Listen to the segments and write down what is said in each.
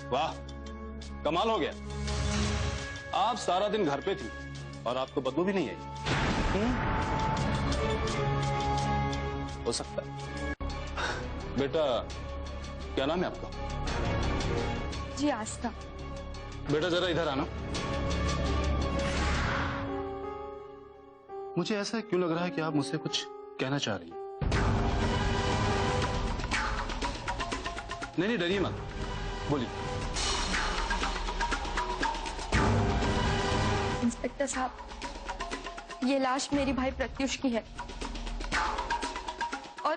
वाह, कमाल हो गया। आप सारा दिन घर पे थी और आपको बदबू भी नहीं आई। हो सकता है। बेटा, क्या नाम है आपका? जी आस्था। बेटा जरा इधर आना। मुझे ऐसा क्यों लग रहा है कि आप मुझसे कुछ कहना चाह रही हैं। नहीं डरिए मत, बोलिए। इंस्पेक्टर साहब, ये लाश मेरी भाई प्रत्युष की है और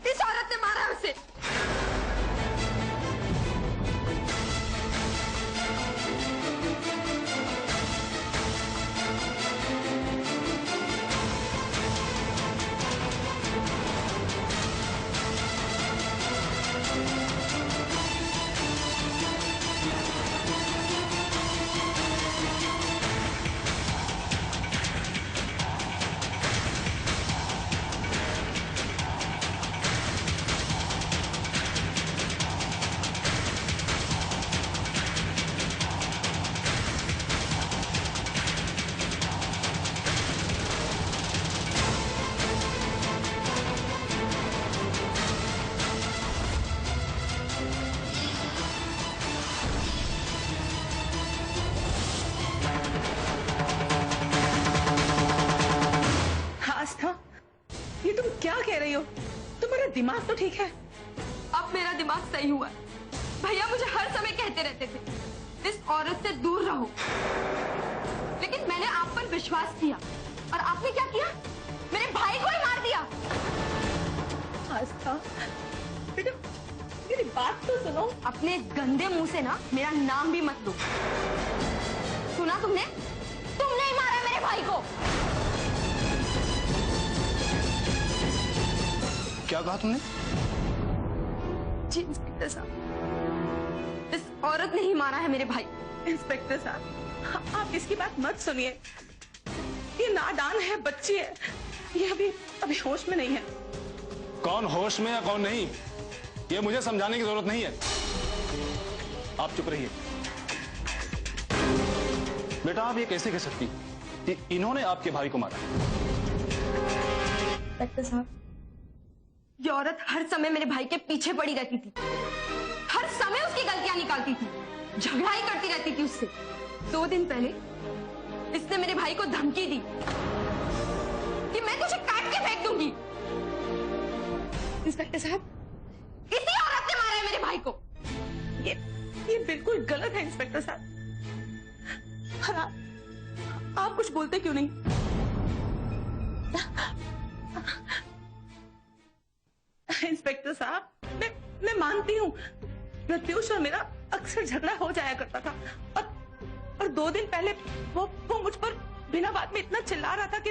इस औरत ने मारा है उसे। ये तुम क्या कह रही हो? तुम्हारा दिमाग तो ठीक है? अब मेरा दिमाग सही हुआ। भैया मुझे हर समय कहते रहते थे इस औरत से दूर रहो, लेकिन मैंने आप पर विश्वास किया और आपने क्या किया? मेरे भाई को ही मार दिया। आस्था, बेटा मेरी बात तो सुनो। अपने गंदे मुंह से ना मेरा नाम भी मत लो। सुना तुमने? तुमने ही मारा मेरे भाई को। क्या कहा तुमने? जी इंस्पेक्टर साहब, इस औरत ने ही मारा है मेरे भाई। इंस्पेक्टर साहब, आप इसकी बात मत सुनिए। ये नादान है, बच्ची है, ये अभी होश में नहीं है। कौन होश में या कौन नहीं, ये मुझे समझाने की जरूरत नहीं है। आप चुप रहिए। बेटा, आप ये कैसे कह सकती कि इन्होंने आपके भाई को मारा? इंस्पेक्टर साहब, ये औरत हर समय मेरे भाई के पीछे पड़ी रहती थी, हर समय उसकी गलतियां निकालती थी, झगड़ा ही करती रहती थी उससे। 2 दिन पहले इसने मेरे भाई को धमकी दी कि मैं तुझे काट के फेंक दूंगी। इंस्पेक्टर साहब, इसी औरत ने मारा है मेरे भाई को। ये बिल्कुल गलत है इंस्पेक्टर साहब। हाँ, आप कुछ बोलते क्यों नहीं? इंस्पेक्टर साहब, मैं मानती हूँ प्रत्युष और मेरा अक्सर झगड़ा हो जाया करता था और 2 दिन पहले वो मुझ पर बिना बात में इतना चिल्ला रहा था कि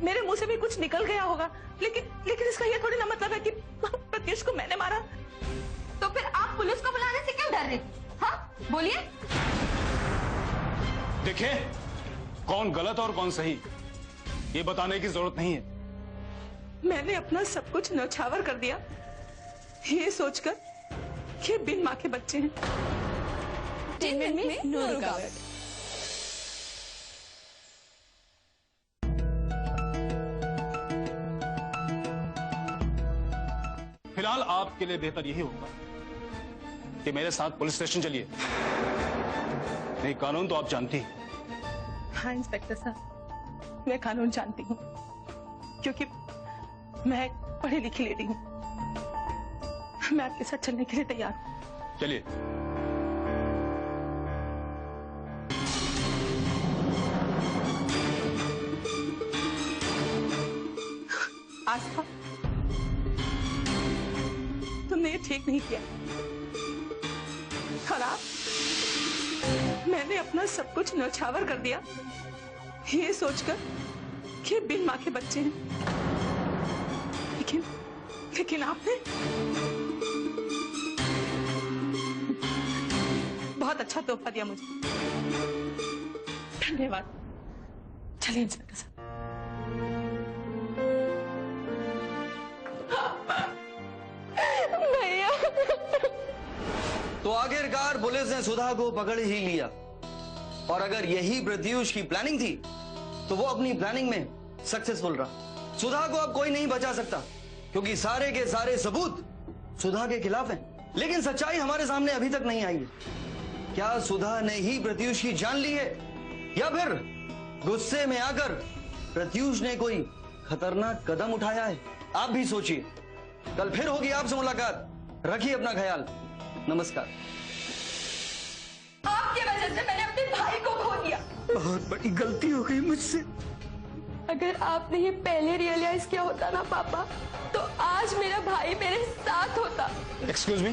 मेरे मुंह से भी कुछ निकल गया होगा। लेकिन इसका ये थोड़ी ना मतलब है कि प्रत्युष को मैंने मारा। तो फिर आप पुलिस को बुलाने से क्यों डर रहे? हाँ बोलिए। देखिए, कौन गलत और कौन सही ये बताने की जरूरत नहीं है। मैंने अपना सब कुछ न्यौछावर कर दिया, ये सोचकर कि बिन मां के बच्चे हैं। 10 मिनट में नो रुकावट। फिलहाल आपके लिए बेहतर यही होगा कि मेरे साथ पुलिस स्टेशन चलिए। नहीं, कानून तो आप जानती हैं। हाँ इंस्पेक्टर साहब, मैं कानून जानती हूँ, क्योंकि मैं पढ़ी लिखी लेडी हूँ। मैं आपके साथ चलने के लिए तैयार हूँ। चलिए। आस्था, तुमने ये ठीक नहीं किया। खराब, मैंने अपना सब कुछ न्यौछावर कर दिया, ये सोचकर कि बिन मां के बच्चे हैं। लेकिन आपने बहुत अच्छा तोहफा दिया मुझे। धन्यवाद। चलिए इंस्पेक्टर साहब। भैया तो आखिरकार पुलिस ने सुधा को पकड़ ही लिया। और अगर यही प्रत्युष की प्लानिंग थी तो वो अपनी प्लानिंग में सक्सेसफुल रहा। सुधा को अब कोई नहीं बचा सकता क्योंकि सारे के सारे सबूत सुधा के खिलाफ हैं। लेकिन सच्चाई हमारे सामने अभी तक नहीं आई है। क्या सुधा ने ही प्रत्युष की जान ली है या फिर गुस्से में आकर प्रत्युष ने कोई खतरनाक कदम उठाया है? आप भी सोचिए। कल फिर होगी आपसे मुलाकात। रखिए अपना ख्याल। नमस्कार। आपकी वजह से मैंने अपने भाई को खो दिया। बहुत बड़ी गलती हो गई मुझसे। अगर आपने ये पहले रियलाइज किया होता ना पापा, तो आज मेरा भाई मेरे साथ होता। Excuse me.